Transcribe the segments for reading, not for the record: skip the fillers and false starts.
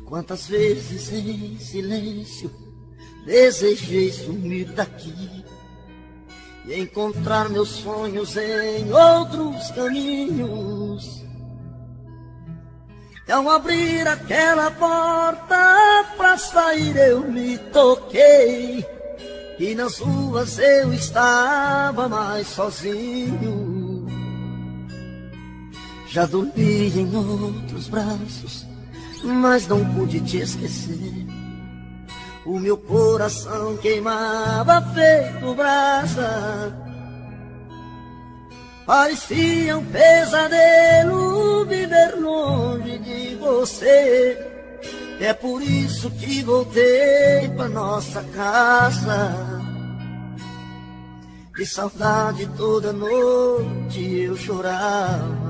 Quantas vezes em silêncio desejei sumir daqui e encontrar meus sonhos em outros caminhos. E ao abrir aquela porta pra sair eu me toquei, e nas ruas eu estava mais sozinho. Já dormi em outros braços, mas não pude te esquecer. O meu coração queimava feito brasa. Parecia um pesadelo viver longe de você. É por isso que voltei pra nossa casa. De saudade toda noite eu chorava.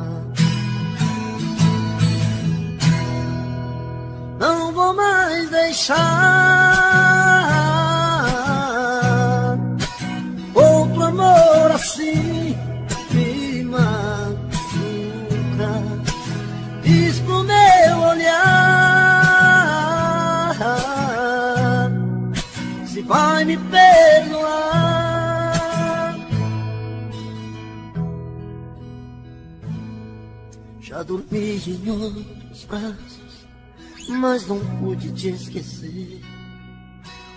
Não vou mais deixar outro amor assim me machuca. Diz pro meu olhar se vai me perdoar. Já dormi em outros braços, mas não pude te esquecer.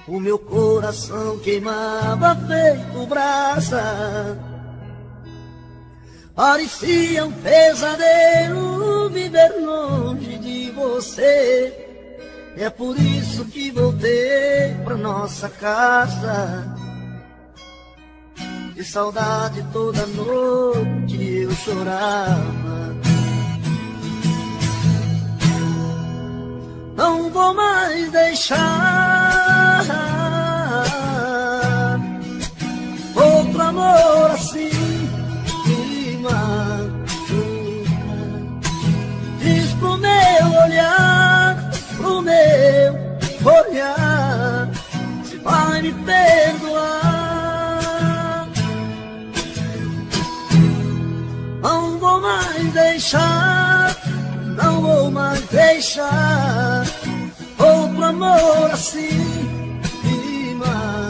O meu coração queimava feito brasa. Parecia um pesadelo viver longe de você. É por isso que voltei pra nossa casa. De saudade toda noite eu chorava. Não vou mais deixar outro amor assim me machuca. Diz pro meu olhar se vai me perdoar. Não vou mais deixar, não vou mais deixar outro amor assim me machuca.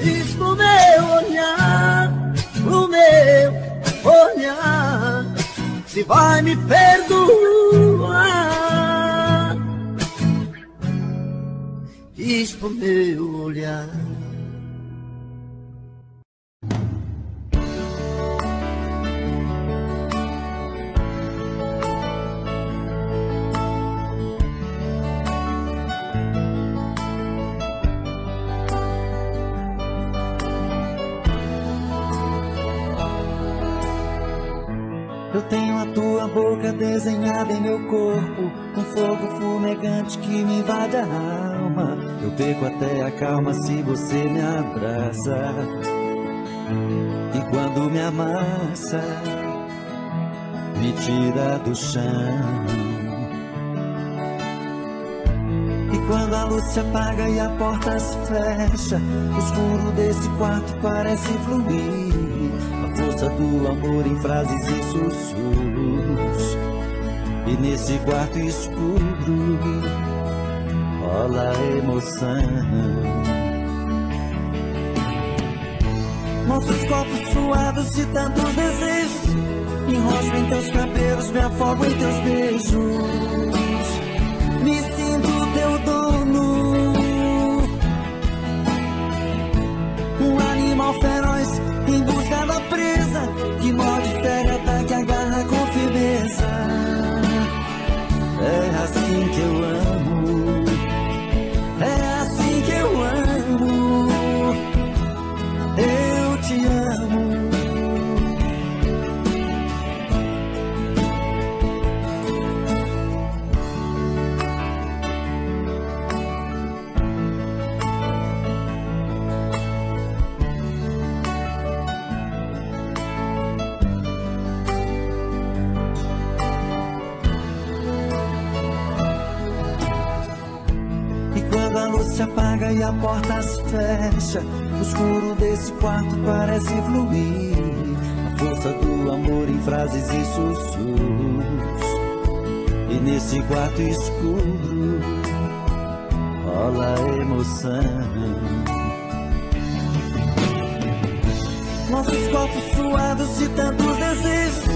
Diz pro meu olhar se vai me perdoar. Diz pro meu olhar. Eu tenho a tua boca desenhada em meu corpo, um fogo fumegante que me invade a alma. Eu perco até a calma se você me abraça. E quando me amassa, me tira do chão. E quando a luz se apaga e a porta se fecha, o escuro desse quarto parece fluir. A força do amor em frases e sussurros. E nesse quarto escuro rola a emoção. Nossos corpos suados de tantos desejos, me enrosco em teus cabelos, me afogo em teus beijos. Me sinto teu dono, um animal feroz em busca da presa, que morde, fere, ataca, agarra com firmeza. É assim que eu amo, é assim que eu amo, eu te amo. Se apaga e a porta se fecha, o escuro desse quarto parece fluir. A força do amor em frases e sussurros. E nesse quarto escuro rola emoção. Nossos corpos suados de tantos desejos,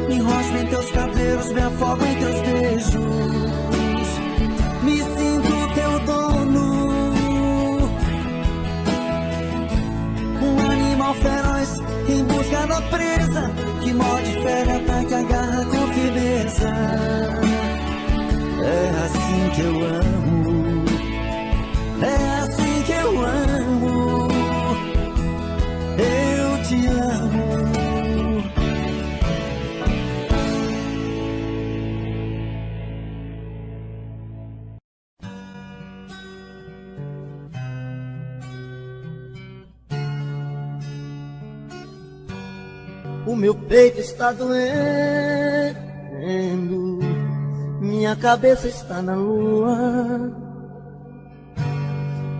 me enrosco em teus cabelos, me afogo em teus beijos, me sinto teu dono, um animal feroz em busca da presa, que morde, fere, ataca, agarra com firmeza. É assim que eu amo, é assim que eu amo, eu te amo. O meu peito está doendo, minha cabeça está na lua,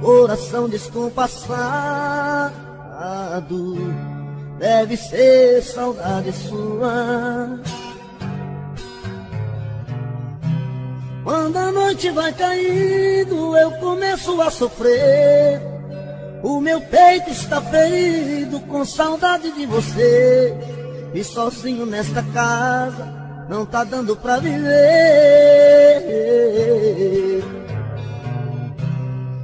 coração descompassado, deve ser saudade sua. Quando a noite vai caindo, eu começo a sofrer. O meu peito está ferido com saudade de você, e sozinho nesta casa não tá dando pra viver.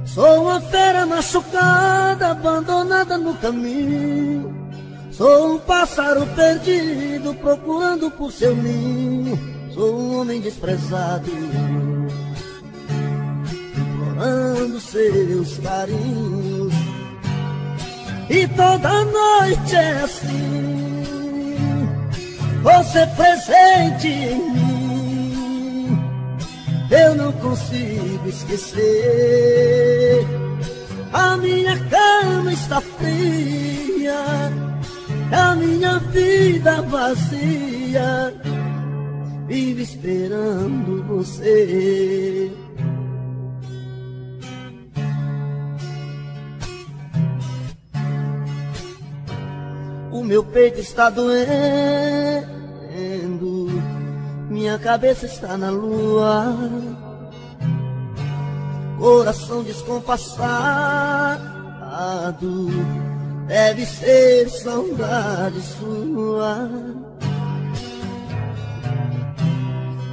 Sou uma fera machucada, abandonada no caminho. Sou um pássaro perdido, procurando por seu ninho. Sou um homem desprezado, implorando seus carinhos. E toda noite é assim, você presente em mim. Eu não consigo esquecer. A minha cama está fria, a minha vida vazia, vive esperando você. O meu peito está doendo, minha cabeça está na lua, coração descompassado, deve ser saudade sua.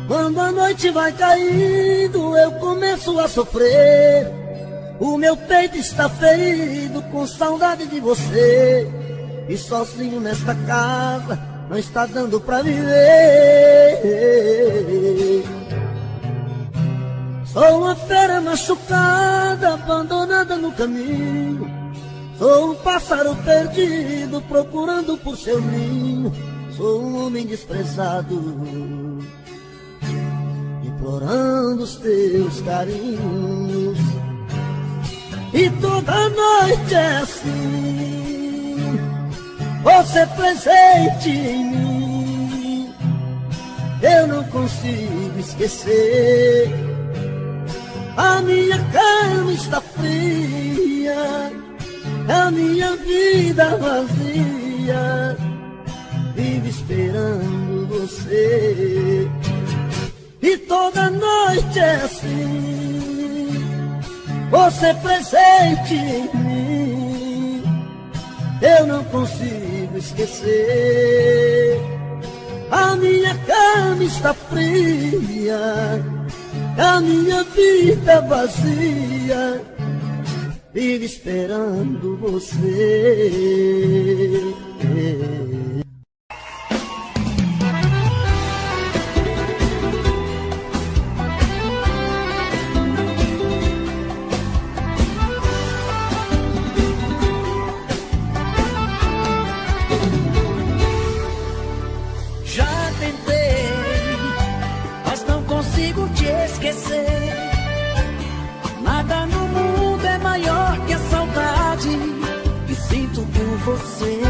Quando a noite vai caindo, eu começo a sofrer. O meu peito está ferido com saudade de você, e sozinho nesta casa não está dando pra viver. Sou uma fera machucada, abandonada no caminho. Sou um pássaro perdido, procurando por seu ninho. Sou um homem desprezado, implorando os teus carinhos. E toda noite é assim, você presente em mim. Eu não consigo esquecer. A minha cama está fria, a minha vida vazia, vive esperando você. E toda noite é assim, você presente em mim. Eu não consigo esquecer. A minha cama está fria, a minha vida vazia, vive esperando você. Nada no mundo é maior que a saudade que sinto por você.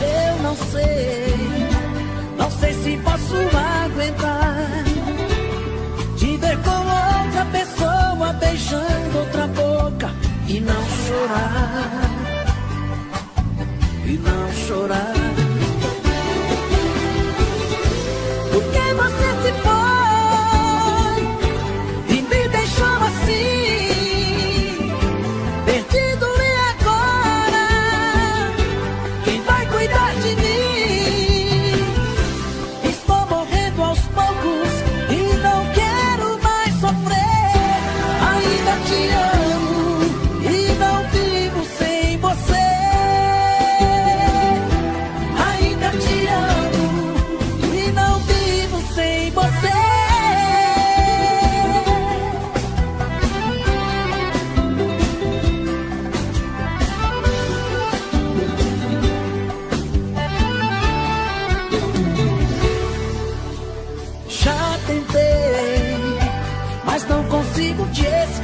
Eu não sei se posso aguentar te ver com outra pessoa beijando outra boca e não chorar, e não chorar. Porque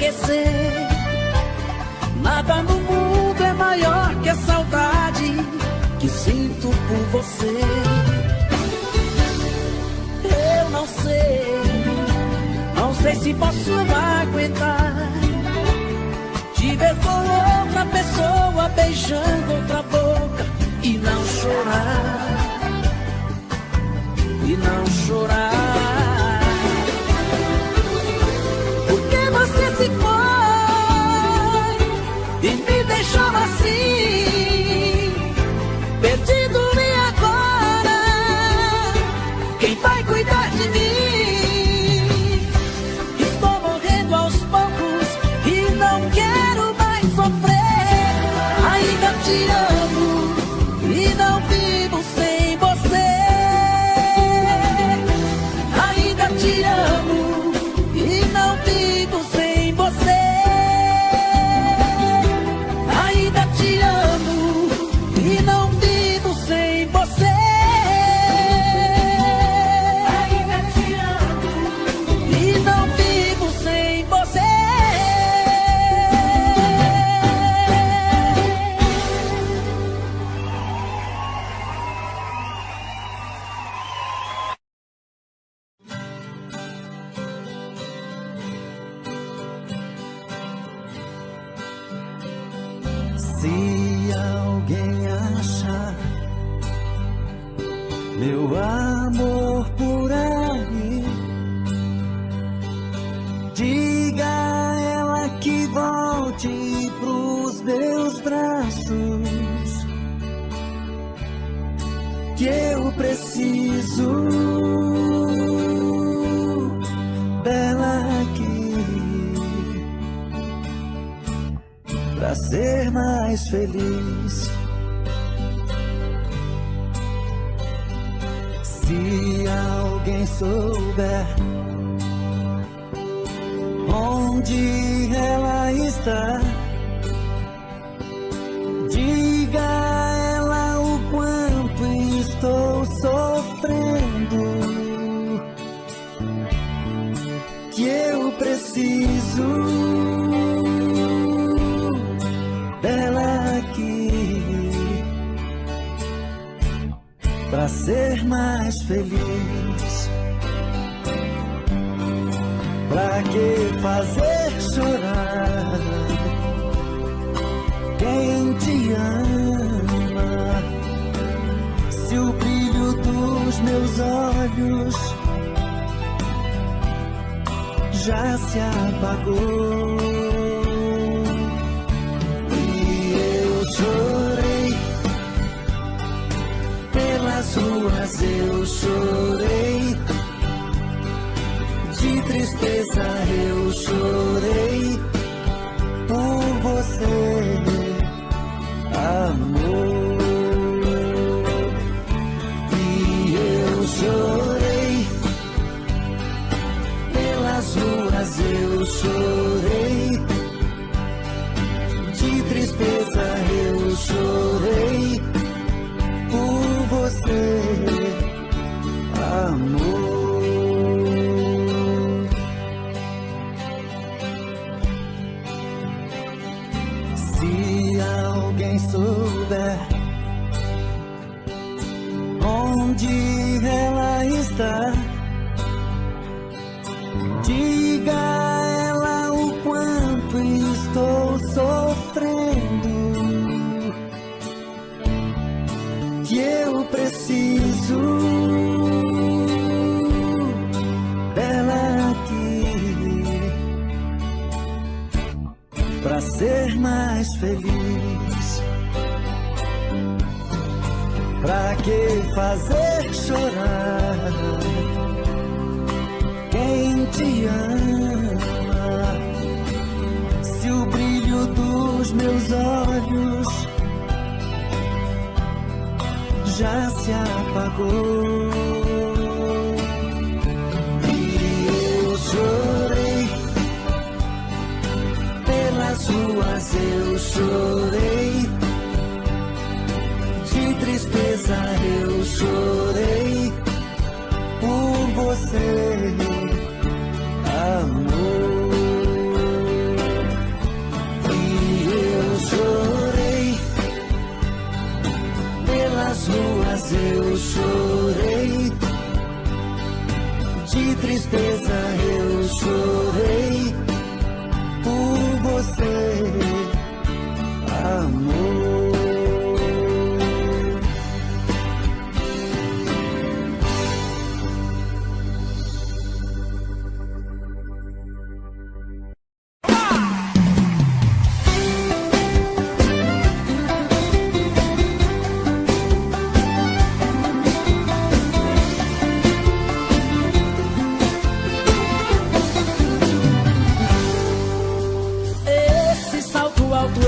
esquecer. Nada no mundo é maior que a saudade que sinto por você. Eu não sei se posso aguentar te ver com outra pessoa beijando outra boca e não chorar, e não chorar. Porque você se foi e me deixou assim, perdido, e agora quem vai cuidar de mim? Estou morrendo aos poucos e não quero mais sofrer. Ainda te amo e não vivo sem você. Ainda te amo e não vivo sem você. Ainda te amo e não vivo sem você. Ainda te amo e não vivo sem você. Se alguém achar meu amor por aí, diga a ela que volte pros meus braços, que eu preciso dela aqui pra ser mais feliz. Se alguém souber onde ela está, diga a ela o quanto estou sofrendo, que eu preciso dela aqui pra ser mais feliz. Pra que fazer chorar quem te ama, se o brilho dos meus olhos já se apagou? Chorei pelas ruas, eu chorei de tristeza, eu chorei por você, amor. E eu chorei pelas ruas, eu chorei de tristeza, eu chorei por você, amor. Se alguém souber onde ela está, diga a ela o quanto estou sofrendo, que eu preciso dela aqui pra ser mais feliz. Pra que fazer chorar quem te ama, se o brilho dos meus olhos já se apagou? E eu chorei pelas ruas, eu chorei de tristeza, eu chorei por você, amor. chorei por você, amor.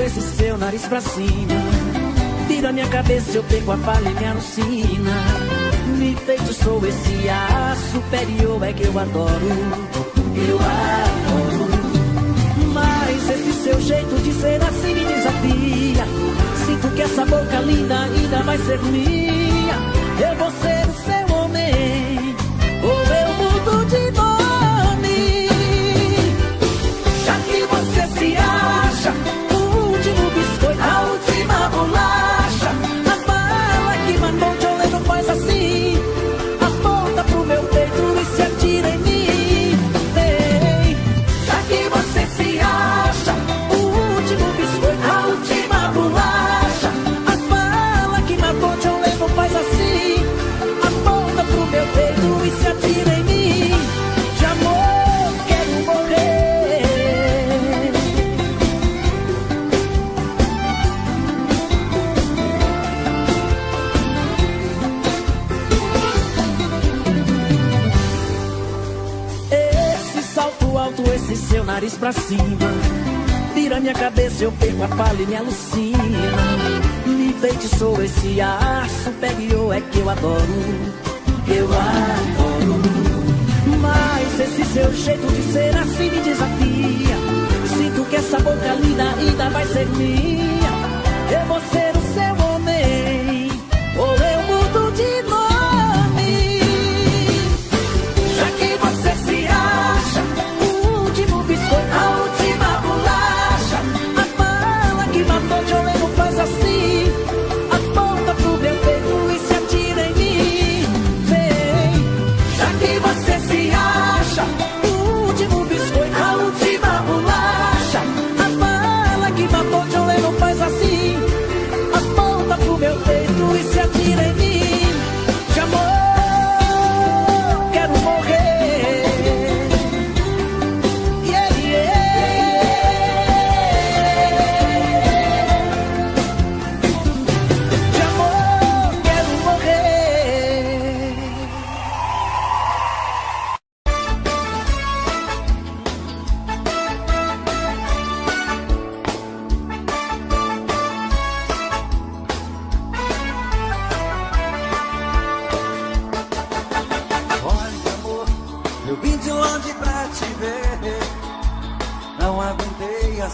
Esse seu nariz pra cima vira minha cabeça, eu pego a palha e me alucina. Me feitiçou esse ar superior, é que eu adoro. Eu adoro. Mas esse seu jeito de ser assim me desafia. Sinto que essa boca linda ainda vai ser minha. Eu vou ser o seu homem, ou eu mudo de nome. Já que você se acha a última bolacha, a bala que matou John Lennon faz assim, aponta pro meu peito e se atira em mim. Vem, já que você se acha o último biscoito, a última bolacha, a bala que matou John Lennon faz assim, aponta pro meu peito e se atira em mim. De amor quero morrer. Esse seu nariz pra cima vira minha cabeça, eu perco a palha e me alucina. Me feitiçou esse ar superior, é que eu adoro. Eu adoro. Mas esse seu jeito de ser assim me desafia. Sinto que essa boca linda ainda vai ser minha. Eu vou ser o seu homem, ou eu mudo de nome. Já que você se acha a última bolacha, a bala que matou John Lennon faz assim, aponta pro meu peito e se atira em mim. Vem, já que você se acha o último biscoito, a última bolacha, a bala que matou John Lennon faz assim, aponta pro meu peito e se atira em mim. De amor quero morrer.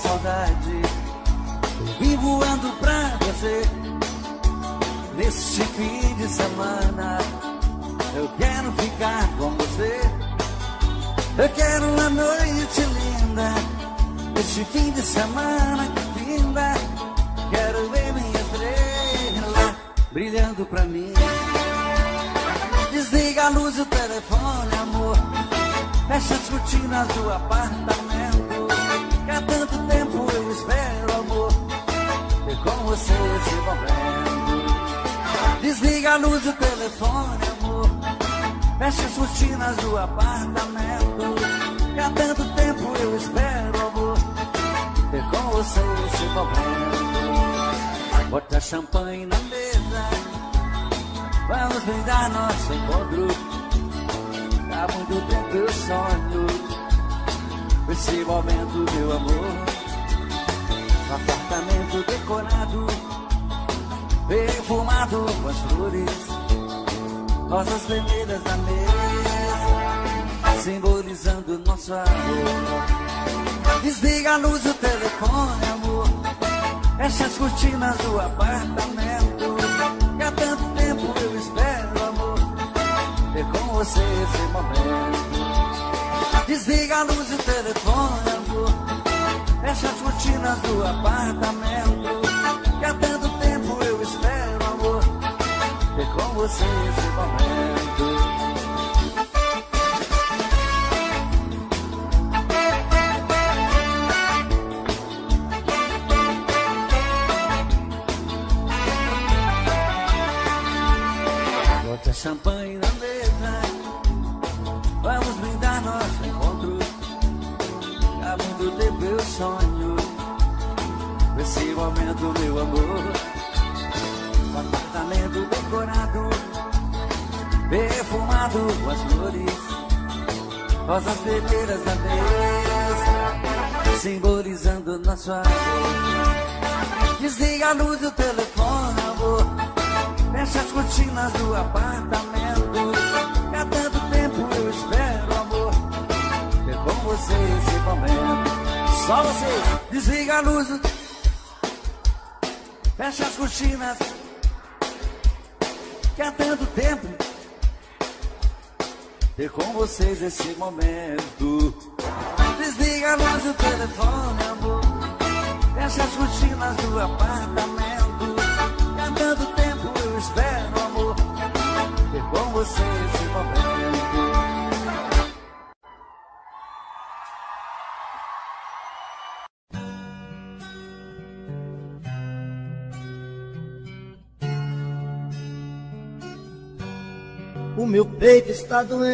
Saudade, vim voando pra você. Neste fim de semana eu quero ficar com você. Eu quero uma noite linda, este fim de semana que finda. Quero ver minha estrela brilhando pra mim. Desliga a luz do telefone, amor. Fecha as cortinas do apartamento. Há tanto tempo eu espero, amor, ver com você esse momento. Desliga a luz do telefone, amor. Fecha as cortinas do apartamento. Há tanto tempo eu espero, amor, ver com você esse momento. Bota champanhe na mesa, vamos brindar nosso encontro. Há muito tempo eu sonho esse momento, meu amor. No apartamento decorado, perfumado com as flores, rosas vermelhas na mesa, simbolizando nosso amor. Desliga a luz do telefone, amor. Fecha as cortinas do apartamento. Que há tanto tempo eu espero, amor, ver com você esse momento. Desliga a luz do telefone, amor. Fecha as cortinas do apartamento. Que há tanto tempo eu espero, amor, ver com você esse momento. champanhe na mesa. Vamos brindar nosso encontro. Há muito tempo eu sonho com esse momento, meu amor. Um apartamento decorado, perfumado com as cores, rosas vermelhas na mesa, simbolizando nosso amor. Desliga a luz do telefone, amor. Fecha as cortinas do apartamento. Há tanto tempo eu espero, amor, ter com você esse momento. Só você. Desliga a luz do... Fecha as cortinas. Que há tanto tempo ter com vocês esse momento. Desliga a luz do telefone, amor. Fecha as cortinas do apartamento. Há tanto tempo eu espero, amor, ter com você esse momento. O meu peito está doendo,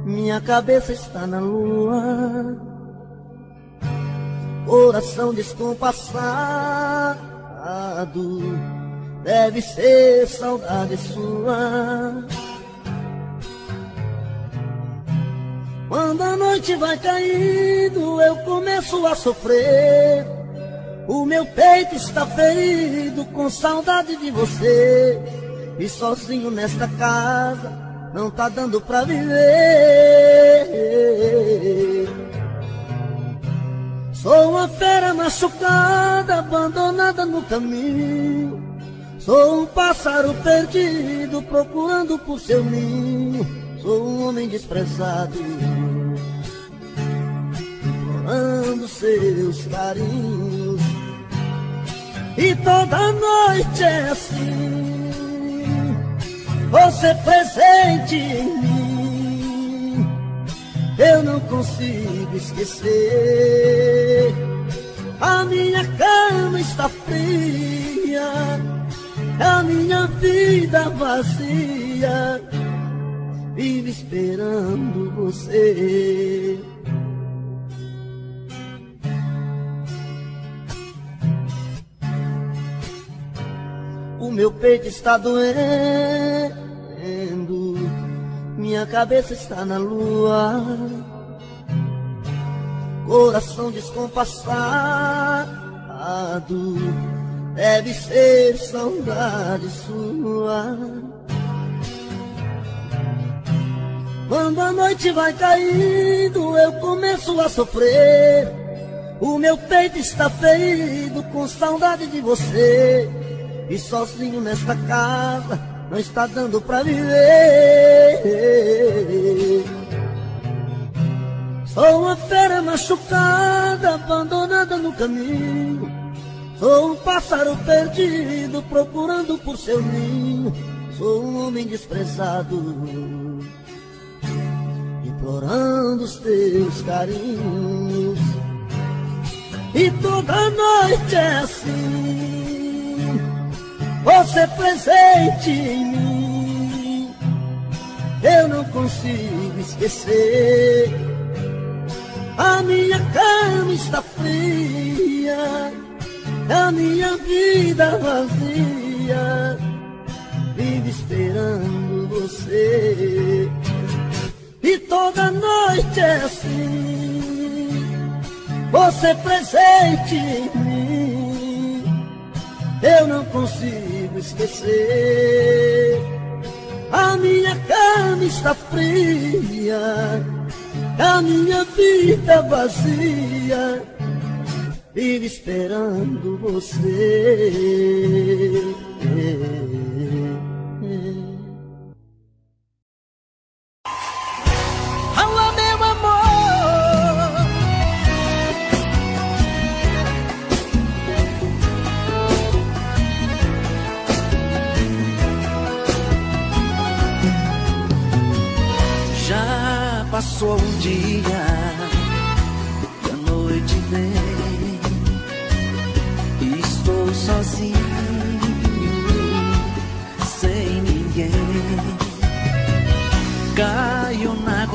minha cabeça está na lua, coração descompassado, deve ser saudade sua. Quando a noite vai caindo, eu começo a sofrer. O meu peito está ferido com saudade de você. E sozinho nesta casa não tá dando pra viver. Sou uma fera machucada, abandonada no caminho. Sou um pássaro perdido, procurando por seu ninho. Sou um homem desprezado, implorando seus carinhos. E toda noite é assim, você presente em mim. Eu não consigo esquecer. A minha cama está fria, a minha vida vazia, vive esperando você. O meu peito está doendo, minha cabeça está na lua, coração descompassado, deve ser saudade sua. Quando a noite vai caindo, eu começo a sofrer. O meu peito está ferido com saudade de você. E sozinho nesta casa não está dando pra viver. Sou uma fera machucada, abandonada no caminho. Sou um pássaro perdido, procurando por seu ninho. Sou um homem desprezado, implorando os teus carinhos. E toda noite é assim, você presente em mim. Eu não consigo esquecer. A minha cama está fria, a minha vida vazia, vive esperando você. E toda noite é assim, você presente em mim. Eu não consigo esquecer. A minha cama está fria, a minha vida vazia, vive esperando você. Alô, meu amor. Já passou um dia, a noite vem, estou sozinho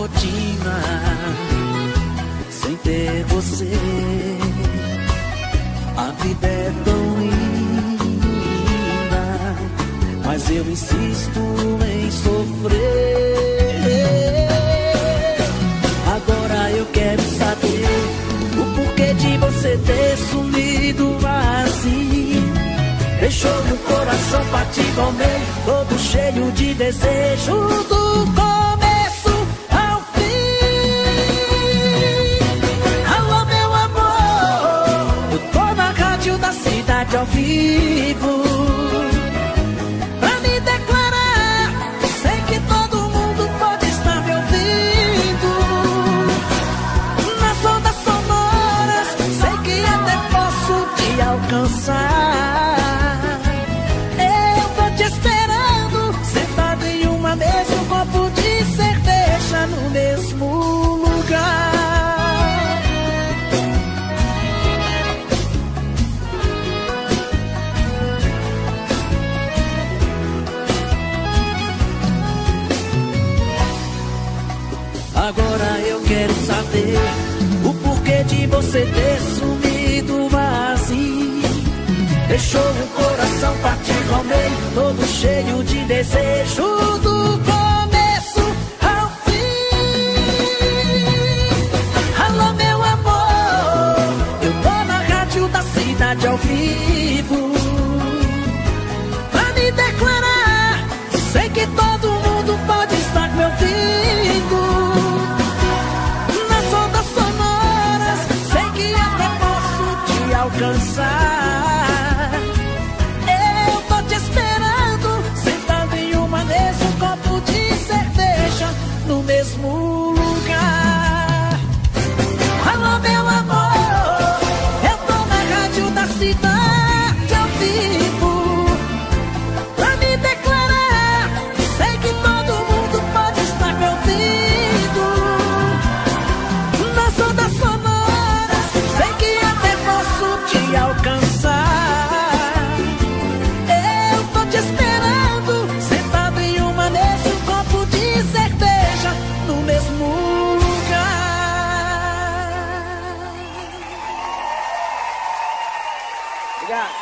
rotina sem ter você. A vida é tão linda, mas eu insisto em sofrer. Agora eu quero saber o porquê de você ter sumido assim. Deixou meu coração partir com o meu, todo cheio de desejo do começo ao fim. Alô, meu amor, eu tô na rádio da cidade ao vivo pra me declarar. Sei que todo mundo pode estar me ouvindo. Nas ondas sonoras, sei que até posso te alcançar. Mesmo copo de cerveja no mesmo lugar. Agora eu quero saber o porquê de você ter sumido assim. Deixou o coração partir ao meio, todo cheio de desejo do começo ao fim. Alô, meu amor, eu tô na rádio da cidade ao vivo pra me declarar. Sei que todo mundo pode estar me ouvindo. Nas ondas sonoras, sei que até posso te alcançar. No mesmo lugar. Alô, meu amor, eu tô na rádio da cidade ao vivo pra me declarar. Sei que todo mundo pode estar me ouvindo. Nas ondas sonoras, sei que até posso te alcançar. Eu tô te esperando, sentado em uma mesa, um copo de cerveja no mesmo lugar. Obrigado.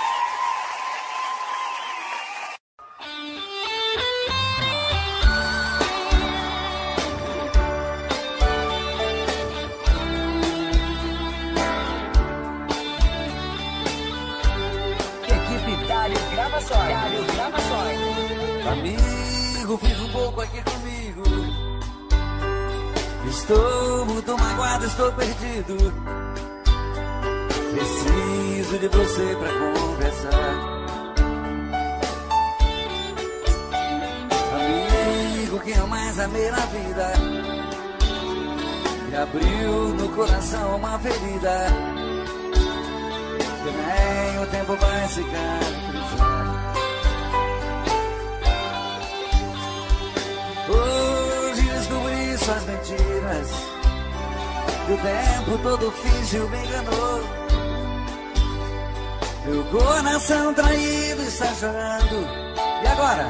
Equipe Dário Gravações. Amigo, fiz um pouco aqui comigo. Estou muito magoado, estou perdido. Preciso de você pra conversar. Amigo, que eu mais amei na vida, me abriu no coração uma ferida que nem o tempo vai cicatrizar. Hoje descobri suas mentiras, que o tempo todo fingiu, me enganou. Meu coração traído está chorando. E agora?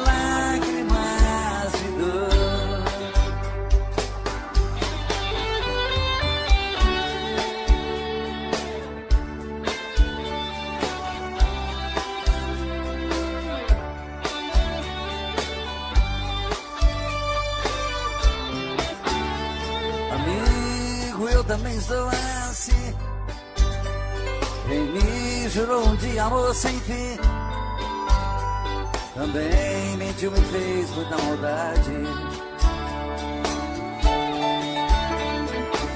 Lágrimas de dor. Amigo, eu também sou assim. Quem me jurou um dia amor sem fim, também mentiu, me fez muita maldade.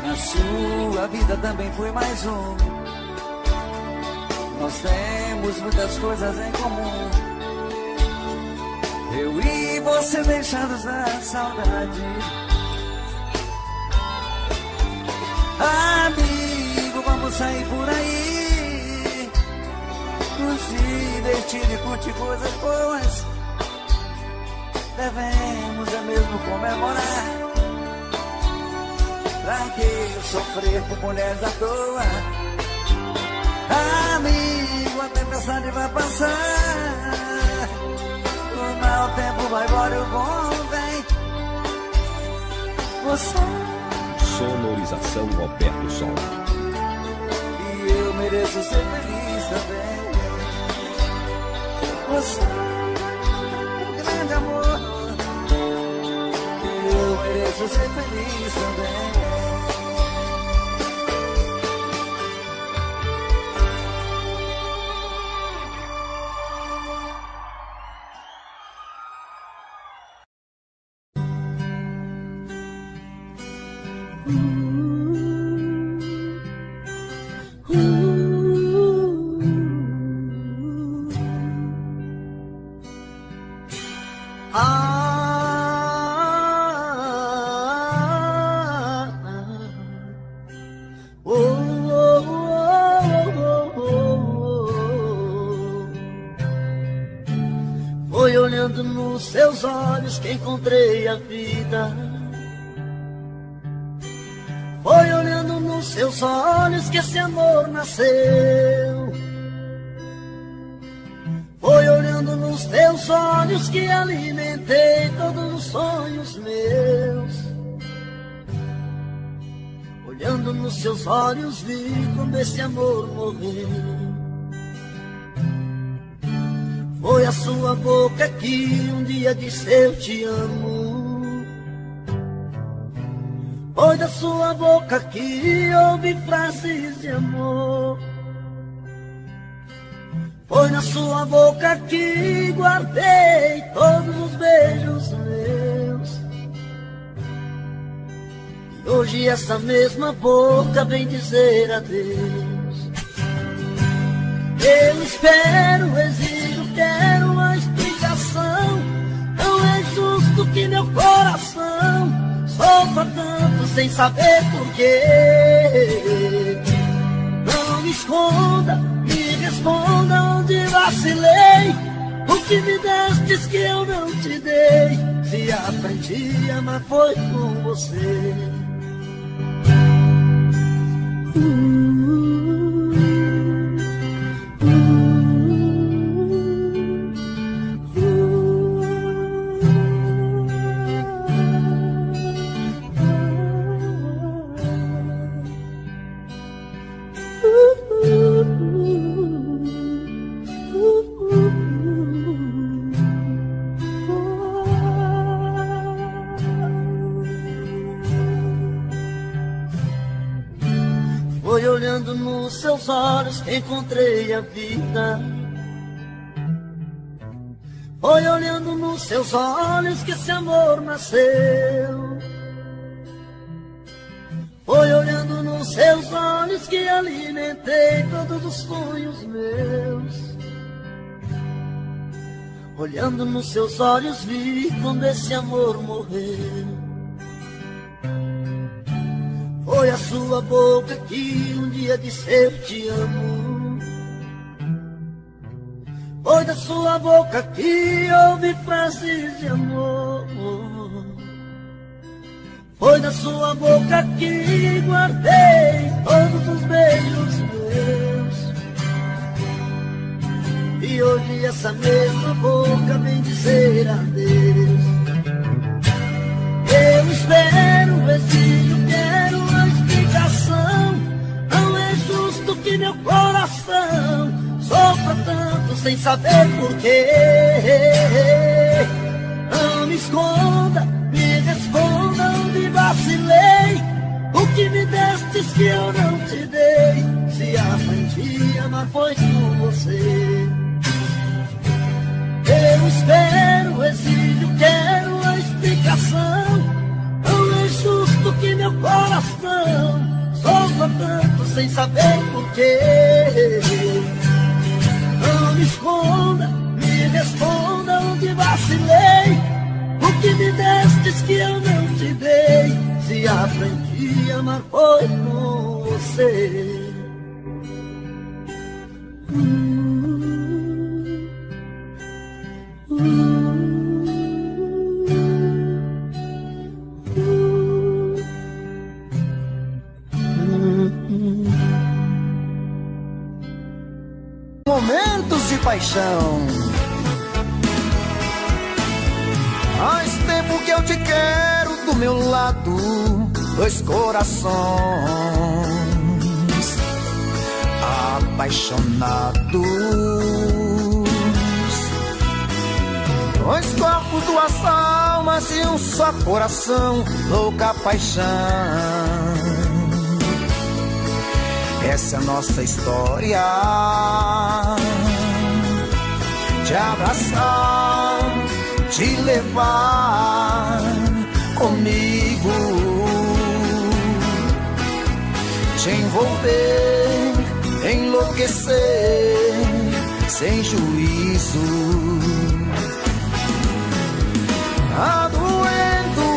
Na sua vida também foi mais um. Nós temos muitas coisas em comum. Eu e você deixados na saudade. Amigo, vamos sair por aí, nos divertir e curtir coisas boas. Devemos é mesmo comemorar. Pra que sofrer por mulheres à toa? Amigo, a tempestade vai passar, o mau tempo vai embora e o bom vem. Você. Sonorização Roberto Sol. E eu mereço ser feliz também. Você, grande amor. E eu mereço ser feliz também. Foi olhando nos seus olhos que encontrei a vida. Foi olhando nos seus olhos que esse amor nasceu. Foi olhando nos teus olhos que alimentei todos os sonhos meus. Olhando nos seus olhos vi como esse amor morreu. Foi a sua boca que um dia disse eu te amo. Foi da sua boca que ouvi frases de amor. Foi na sua boca que guardei todos os beijos meus. E hoje essa mesma boca vem dizer adeus. Eu espero, exijo, quero uma explicação. Não é justo que meu coração sofra tanto sem saber porquê. Não me esconda, me responda onde vacilei. O que me destes que eu não te dei. Se aprendi a amar foi com você. Foi olhando nos seus olhos que encontrei a vida. Foi olhando nos seus olhos que esse amor nasceu. Foi olhando nos seus olhos que alimentei todos os sonhos meus. Olhando nos seus olhos vi quando esse amor morreu. Foi a sua boca que um dia disse eu te amo. Foi da sua boca que ouvi frases de amor. Foi da sua boca que guardei todos os beijos meus. E hoje essa mesma boca vem dizer adeus. Eu espero, exijo, quero uma explicação. Não é justo que meu coração sofra tanto sem saber porquê. Não me esconda, me responda onde vacilei. O que me destes que eu não te dei. Se aprendi a amar foi com você. Eu espero, exijo, quero a explicação. Não é justo que meu coração sofra tanto sem saber porquê. Não me esconda, me responda onde vacilei. O que me destes que eu não te dei. Se aprendi a amar foi com você. Momentos de paixão. Faz tempo que eu te quero do meu lado, dois corações apaixonados, dois corpos, duas almas e um só coração, louca paixão. Essa é a nossa história, te abraçar, te levar comigo, te envolver, enlouquecer sem juízo. Tá doendo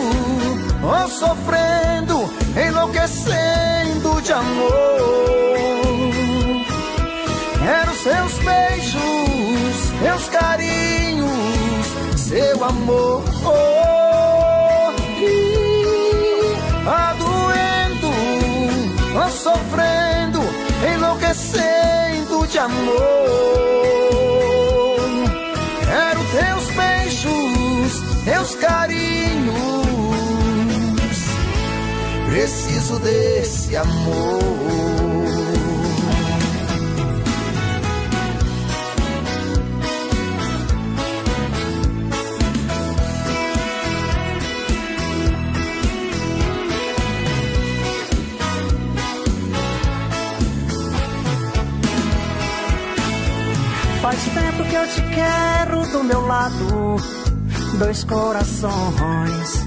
ou sofrendo, enlouquecendo de amor. Quero seus beijos, seus carinhos, seu amor. Tá doendo ou sofrendo, enlouquecendo de amor. Quero teus beijos, teus carinhos, preciso desse amor. Faz tempo que eu te quero do meu lado, dois corações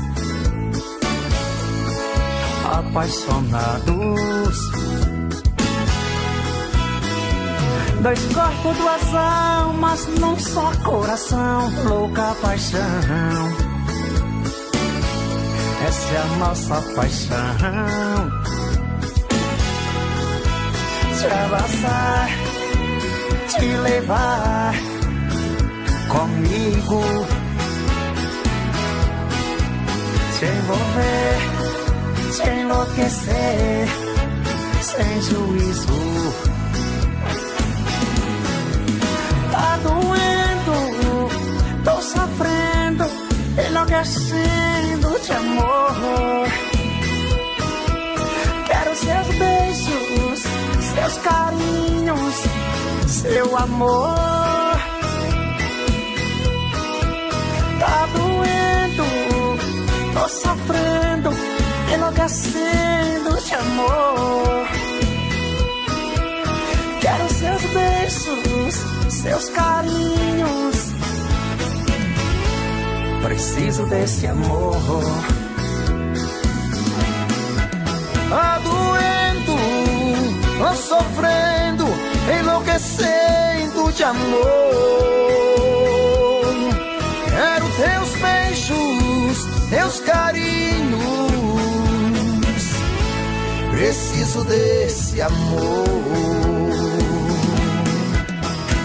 apaixonados, dois corpos, duas almas num só coração, louca paixão. Essa é a nossa paixão, te abraçar, te levar comigo, te envolver, te enlouquecer sem juízo. Tá doendo, tô sofrendo, enlouquecendo de amor. Quero seus beijos, seus carinhos, seu amor. Tá doendo, tô sofrendo, enlouquecendo de amor. Quero seus beijos, seus carinhos, preciso desse amor. Tá doendo, tô sofrendo, enlouquecendo de amor. Quero teus beijos, teus carinhos, preciso desse amor.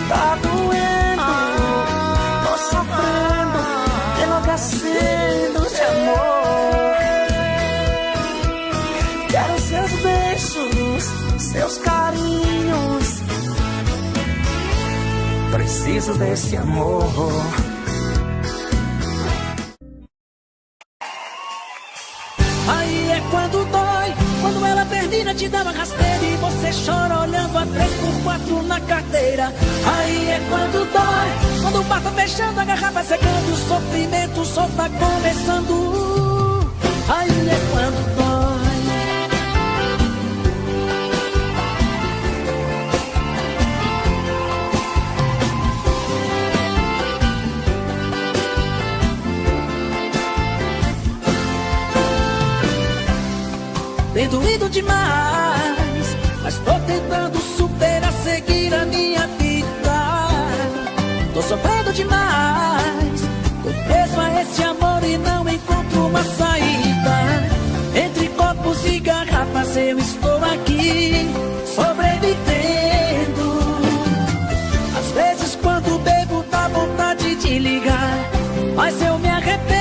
Tá doendo, tô sofrendo, enlouquecendo de amor. Quero seus beijos, seus carinhos, preciso desse amor. Aí é quando dói, quando ela termina te dá uma rasteira e você chora olhando a 3x4 na carteira. Aí é quando dói, quando o bar tá fechando, a garrafa secando, o sofrimento só tá começando. Aí é quando dói. Tem doído demais, mas tô tentando superar, seguir a minha vida. Tô sofrendo demais, tô preso a esse amor e não encontro uma saída. Entre copos e garrafas eu estou aqui, sobrevivendo. Às vezes quando bebo dá vontade de ligar, mas eu me arrependo.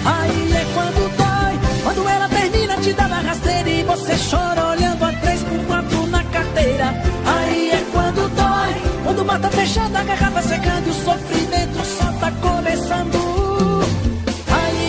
Aí é quando dói, quando ela termina te dá uma rasteira e você chora olhando a 3x4 na carteira. Aí é quando dói, quando o mar tá fechando, a garrafa secando, o sofrimento só tá começando. Aí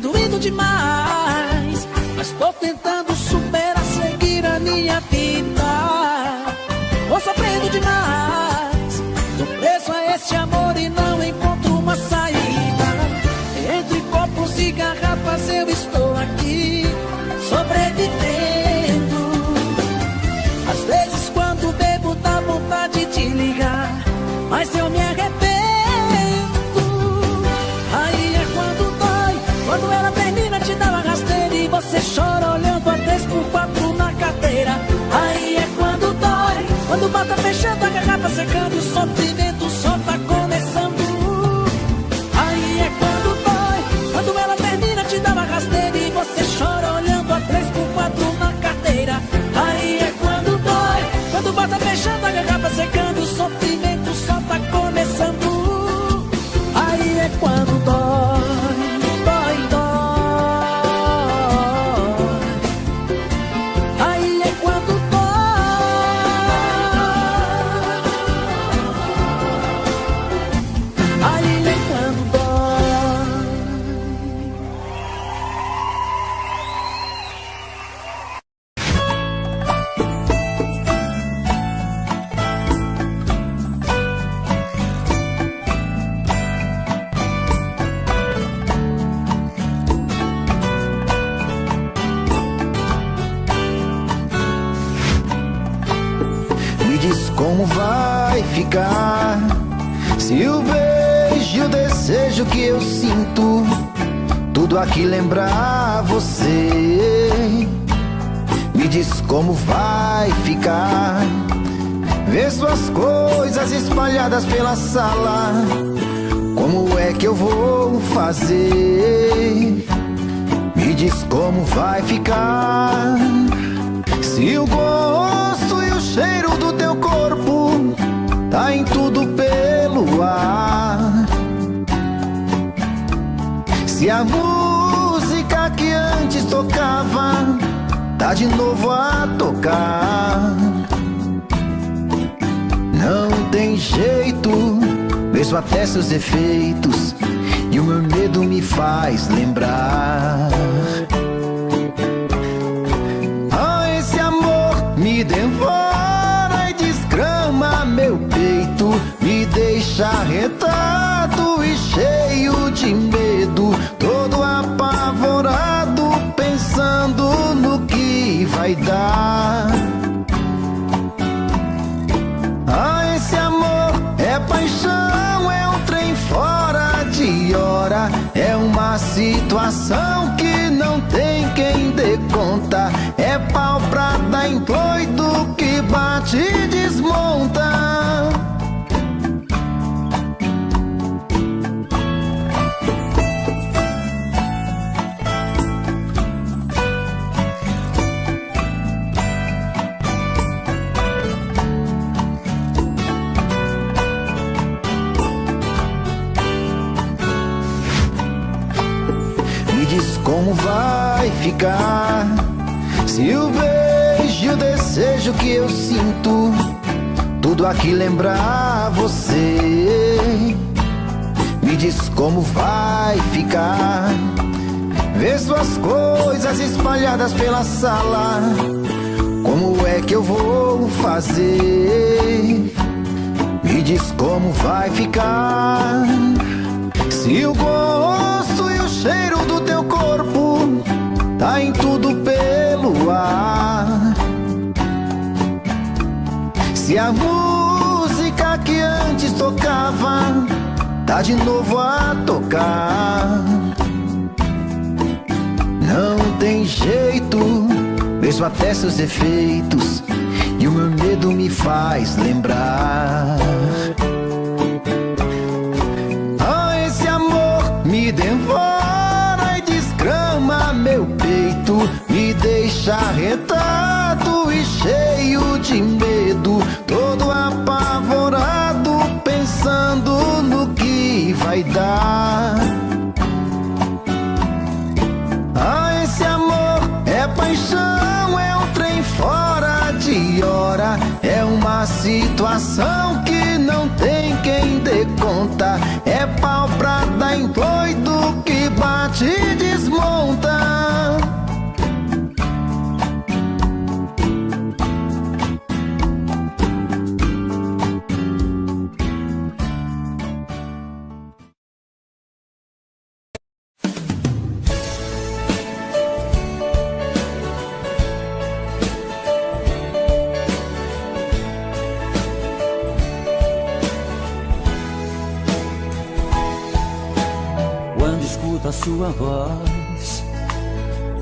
Tem doído demais, mas tô tentando superar, seguir a minha vida. Tô sofrendo demais, tô preso a esse amor e não encontro uma saída. Entre copos e garrafas eu estou aqui, sobrevivendo. Às vezes quando bebo dá vontade de ligar, mas eu me arrependo. Aí é quando dói, quando ela termina te dá uma rasteira e você chora olhando a 3x4 na carteira. Aí é quando dói, quando bota fechando a garrafa secando e o sofrimento só tá começando. Aí é quando dói, quando ela termina te dá uma rasteira e você chora olhando a 3x4 na carteira. Aí é quando dói, quando bota fechando a garrafa secando e o sofrimento só tá começando. Aí é quando dói, dói, dói. Aí é quando dói. Aí é quando dói. Me diz como vai ficar se o beijo e o desejo que eu sinto tudo aqui lembrar você. Me diz como vai ficar ver suas coisas espalhadas pela sala. Como é que eu vou fazer? Me diz como vai ficar se o gosto e o cheiro do teu corpo tá em tudo pelo ar. Se a música que antes tocava tá de novo a tocar. Não tem jeito, mesmo até seus efeitos, e o meu medo me faz lembrar. Esse amor me devora e desgrama meu peito, me deixa arretado e cheio de medo, todo apavorado, pensando no que vai dar. Esse amor é paixão, é um trem fora de hora, é uma situação que não tem quem dê conta, é pau pra dar em doido que bate e desmonta. Me diz como vai ficar se o beijo e o desejo que eu sinto tudo aqui lembrar você. Me diz como vai ficar ver suas coisas espalhadas pela sala. Como é que eu vou fazer? Me diz como vai ficar se o gosto e o cheiro do teu corpo tá em tudo pelo ar. Se a música que antes tocava tá de novo a tocar. Não tem jeito, mesmo até seus efeitos, e o meu medo me faz lembrar. Esse amor me devora e desgrama meu peito, me deixa arretado e cheio de medo, todo apavorado, pensando no que vai dar. Esse amor é paixão, é um trem fora de hora, é uma situação que não tem quem dê conta, é pau pra dar em doido que bate e desmonta. escuto a sua voz,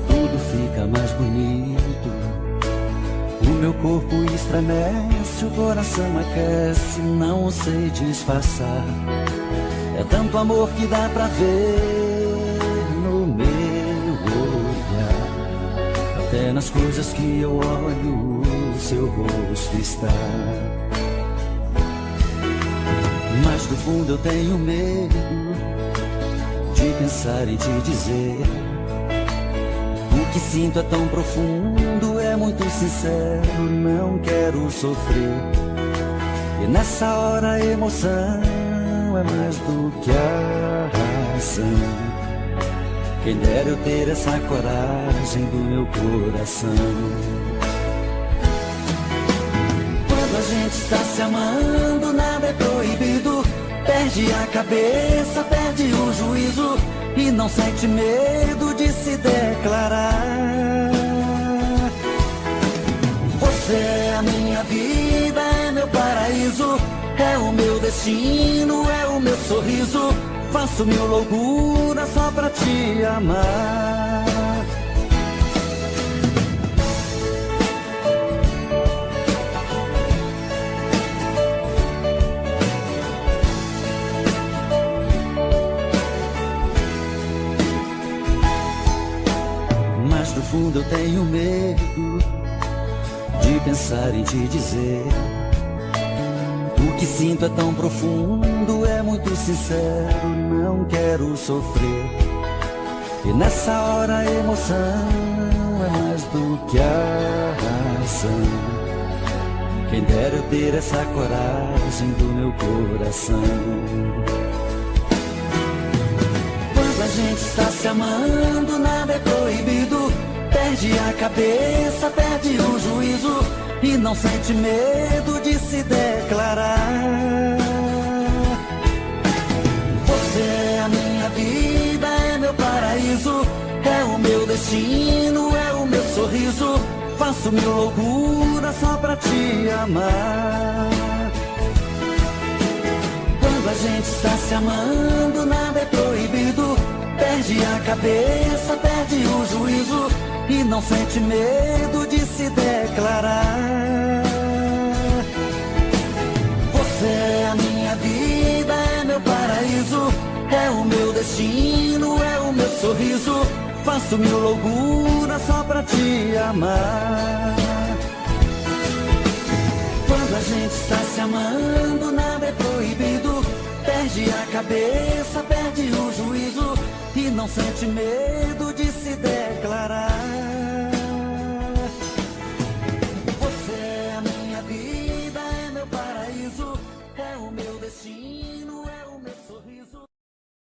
tudo fica mais bonito. O meu corpo estremece, o coração aquece, não sei disfarçar. É tanto amor que dá pra ver no meu olhar. Até nas coisas que eu olho, o seu rosto está. Mas do fundo eu tenho medo de pensar e te dizer. O que sinto é tão profundo, é muito sincero, não quero sofrer. E nessa hora a emoção é mais do que a razão. Quem dera eu ter essa coragem do meu coração. Quando a gente está se amando, nada é proibido. Perde a cabeça, perde o juízo e não sente medo de se declarar. Você é a minha vida, é meu paraíso, é o meu destino, é o meu sorriso. Faço mil loucuras só pra te amar. Mas no fundo eu tenho medo de pensar em te dizer. O que sinto é tão profundo, é muito sincero, não quero sofrer. E nessa hora a emoção é mais do que a razão. Quem dera eu ter essa coragem do meu coração. Quando a gente está se amando, nada é proibido. Perde a cabeça, perde o juízo e não sente medo de se declarar. Você é a minha vida, é meu paraíso, é o meu destino, é o meu sorriso. Faço mil loucuras só pra te amar. Quando a gente está se amando, nada é proibido. Perde a cabeça, perde o juízo e não sente medo de se declarar. Você é a minha vida, é meu paraíso, é o meu destino, é o meu sorriso. Faço mil loucuras só pra te amar. Quando a gente está se amando, nada é proibido. Perde a cabeça, perde o juízo e não sente medo de se declarar.